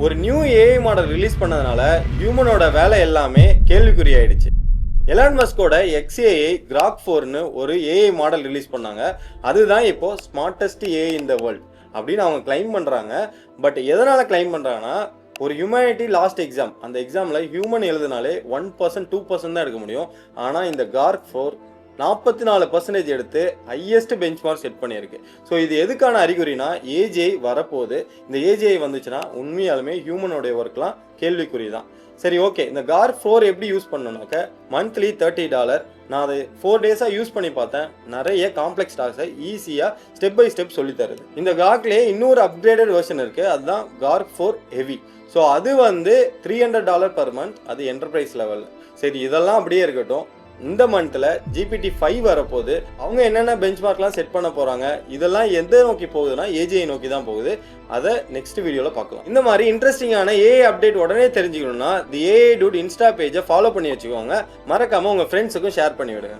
ஒரு new AI model release பண்ணதுனால ஹியூமனோட வேலை எல்லாமே கேள்விக்குறி ஆயிடுச்சு. எலான் மஸ்கோட XAI Grok 4ன்னு ஒரு ஏஐ மாடல் ரிலீஸ் பண்ணாங்க. அதுதான் இப்போ smartest AI in the world அப்படின்னு அவங்க கிளைம் பண்றாங்க. பட் எதனால கிளைம் பண்றாங்கன்னா, ஒரு ஹியூமனிட்டி லாஸ்ட் எக்ஸாம், அந்த எக்ஸாமில் ஹியூமன் எழுதுனாலே 1% 2% தான் எடுக்க முடியும். ஆனால் இந்த Grok 4 44% எடுத்து ஹையஸ்ட் பெஞ்ச் மார்க் செட் பண்ணியிருக்கு. ஸோ இது எதுக்கான அறிகுறினா, ஏஜிஐ வரப்போகுது. இந்த ஏஜிஐ வந்துச்சுன்னா உண்மையாலுமே ஹியூமனோடைய ஒர்க்லாம் கேள்விக்குறி தான். சரி, ஓகே, இந்த Grok 4 எப்படி யூஸ் பண்ணணும்னாக்க, மந்த்லி $30. நான் அதை 4 டேஸாக யூஸ் பண்ணி பார்த்தேன். நிறைய காம்ப்ளெக்ஸ் டாஸ்கை ஈஸியாக ஸ்டெப் பை ஸ்டெப் சொல்லி தருது. இந்த Grokலேயே இன்னொரு அப்கிரேடட் வெர்ஷன் இருக்குது, அதுதான் Grok 4 ஹெவி. ஸோ அது வந்து $300 per month, அது என்டர்பிரைஸ் லெவலில். சரி, இதெல்லாம் அப்படியே இருக்கட்டும். இந்த மந்த்தில் GPT-5 வரப்போகுது. அவங்க என்னென்ன பெஞ்ச் மார்க்லாம் செட் பண்ண போகிறாங்க, இதெல்லாம் எந்த நோக்கி போகுதுன்னா ஏஜிஐ நோக்கி தான் போகுது. அதை நெக்ஸ்ட் வீடியோவில் பார்க்கலாம். இந்த மாதிரி இன்ட்ரெஸ்டிங்கான ஏஐ அப்டேட் உடனே தெரிஞ்சுக்கணும்னா தி ஏஐ டூட் இன்ஸ்டா பேஜை ஃபாலோ பண்ணி வச்சுக்கோங்க. மறக்காமல் உங்கள் ஃப்ரெண்ட்ஸுக்கும் ஷேர் பண்ணி விடுங்க.